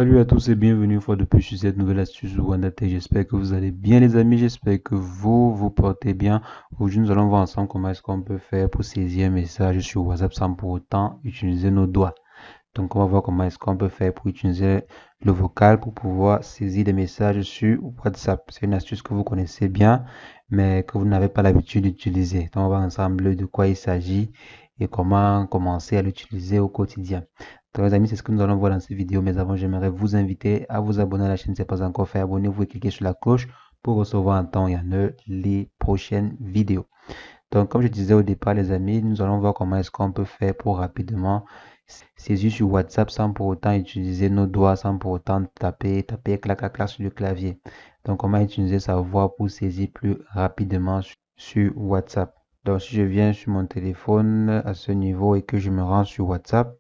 Salut à tous et bienvenue une fois de plus sur cette nouvelle astuce de WandaTech. J'espère que vous allez bien les amis, j'espère que vous portez bien. Aujourd'hui nous allons voir ensemble comment est-ce qu'on peut faire pour saisir un message sur WhatsApp sans pour autant utiliser nos doigts. Donc on va voir comment est-ce qu'on peut faire pour utiliser le vocal pour pouvoir saisir des messages sur WhatsApp. C'est une astuce que vous connaissez bien mais que vous n'avez pas l'habitude d'utiliser. Donc on va voir ensemble de quoi il s'agit et comment commencer à l'utiliser au quotidien. Donc les amis, c'est ce que nous allons voir dans cette vidéo. Mais avant, j'aimerais vous inviter à vous abonner à la chaîne si ce n'est pas encore fait. Abonnez-vous et cliquez sur la cloche pour recevoir en temps et en heure les prochaines vidéos. Donc, comme je disais au départ, les amis, nous allons voir comment est-ce qu'on peut faire pour rapidement saisir sur WhatsApp sans pour autant utiliser nos doigts, sans pour autant taper, clac, clac, clac sur le clavier. Donc, comment utiliser sa voix pour saisir plus rapidement sur WhatsApp. Donc, si je viens sur mon téléphone à ce niveau et que je me rends sur WhatsApp,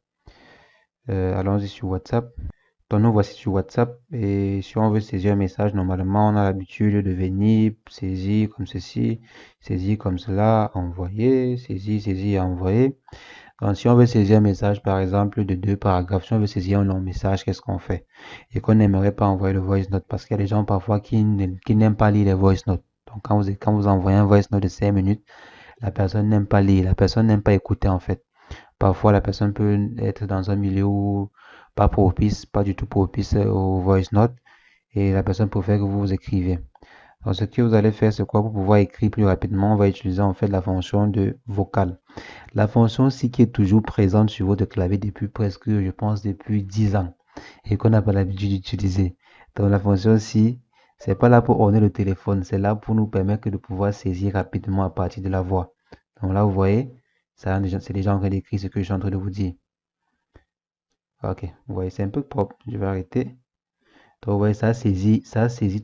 allons-y sur WhatsApp. Donc nous voici sur WhatsApp et si on veut saisir un message, normalement on a l'habitude de venir saisir comme ceci, saisir comme cela, envoyer, saisir, saisir, envoyer. Donc si on veut saisir un message par exemple de 2 paragraphes, si on veut saisir un long message, qu'est-ce qu'on fait? Et qu'on n'aimerait pas envoyer le voice note parce qu'il y a des gens parfois qui n'aiment pas lire les voice notes. Donc quand vous envoyez un voice note de 5 minutes, la personne n'aime pas lire, la personne n'aime pas écouter en fait. Parfois, la personne peut être dans un milieu où pas propice, pas du tout propice au voice note et la personne préfère que vous écriviez. Alors, ce que vous allez faire, c'est quoi? Pour pouvoir écrire plus rapidement, on va utiliser en fait la fonction de vocal. La fonction aussi qui est toujours présente sur votre clavier depuis presque, je pense, depuis 10 ans et qu'on n'a pas l'habitude d'utiliser. Donc, la fonction ci, c'est pas là pour orner le téléphone, c'est là pour nous permettre de pouvoir saisir rapidement à partir de la voix. Donc là, vous voyez, ça, c'est déjà en train d'écrire ce que je suis en train de vous dire. Ok, vous voyez, c'est un peu propre. Je vais arrêter. Donc, vous voyez, ça saisit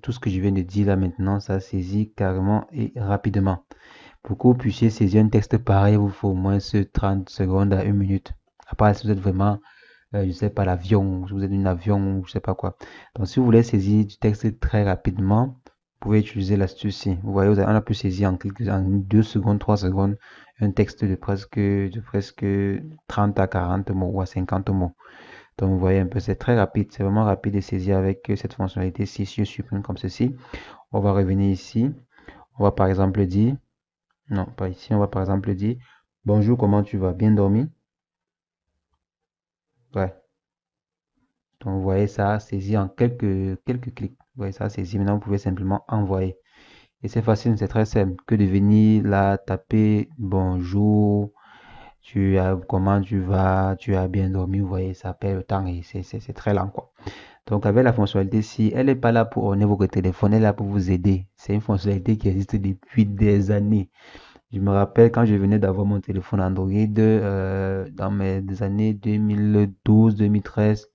tout ce que je viens de dire là maintenant. Ça saisit carrément et rapidement. Pour que vous puissiez saisir un texte pareil, il vous faut au moins ce 30 secondes à 1 minute. À part si vous êtes vraiment, je sais pas, l'avion, si vous êtes un avion, je sais pas quoi. Donc, si vous voulez saisir du texte très rapidement, vous pouvez utiliser l'astuce-ci. Vous voyez, on a pu saisir en 2 secondes, 3 secondes, un texte de presque 30 à 40 mots ou à 50 mots. Donc, vous voyez un peu, c'est très rapide, c'est vraiment rapide de saisir avec cette fonctionnalité. Si je supprime comme ceci, on va revenir ici. On va par exemple dire, non, pas ici, on va par exemple dire, bonjour, comment tu vas? Bien dormi? Ouais. Donc, vous voyez, ça a saisi en quelques clics. Vous voyez, ça a saisi. Maintenant, vous pouvez simplement envoyer. Et c'est facile, c'est très simple que de venir là taper bonjour, comment tu vas, tu as bien dormi, vous voyez, ça perd le temps et c'est très lent quoi. Donc avec la fonctionnalité ci, elle n'est pas là pour orner votre téléphone, elle est là pour vous aider. C'est une fonctionnalité qui existe depuis des années. Je me rappelle quand je venais d'avoir mon téléphone Android dans des années 2012-2013,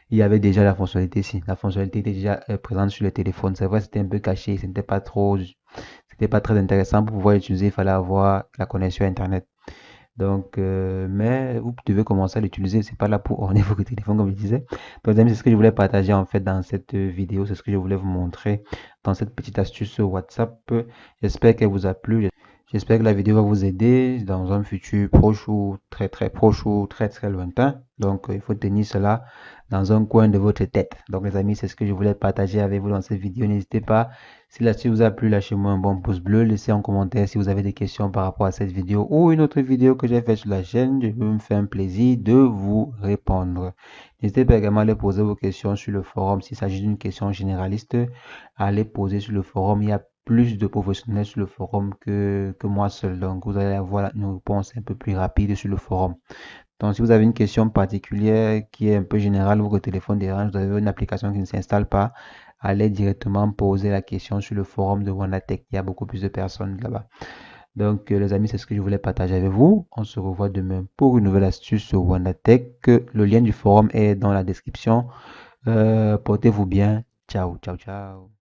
il y avait déjà la fonctionnalité ci. La fonctionnalité était déjà présente sur le téléphone. C'est vrai, c'était un peu caché, c'était pas très intéressant pour pouvoir l'utiliser, il fallait avoir la connexion Internet. Donc, mais vous devez commencer à l'utiliser. C'est pas là pour orner votre téléphone, comme je disais. Donc, les amis, c'est ce que je voulais partager en fait dans cette vidéo. C'est ce que je voulais vous montrer dans cette petite astuce sur WhatsApp. J'espère qu'elle vous a plu. J'espère que la vidéo va vous aider dans un futur proche ou très très proche ou très très lointain. Donc, il faut tenir cela dans un coin de votre tête. Donc, les amis, c'est ce que je voulais partager avec vous dans cette vidéo. N'hésitez pas, si l'astuce vous a plu, lâchez-moi un bon pouce bleu. Laissez en commentaire si vous avez des questions par rapport à cette vidéo ou une autre vidéo que j'ai faite sur la chaîne. Je vais me faire un plaisir de vous répondre. N'hésitez pas également à aller poser vos questions sur le forum. S'il s'agit d'une question généraliste, à les poser sur le forum. Il y a plus de professionnels sur le forum que moi seul. Donc, vous allez avoir une réponse un peu plus rapide sur le forum. Donc, si vous avez une question particulière qui est un peu générale, votre téléphone dérange, vous avez une application qui ne s'installe pas, allez directement poser la question sur le forum de WandaTech. Il y a beaucoup plus de personnes là-bas. Donc, les amis, c'est ce que je voulais partager avec vous. On se revoit demain pour une nouvelle astuce sur WandaTech. Le lien du forum est dans la description. Portez-vous bien. Ciao, ciao, ciao.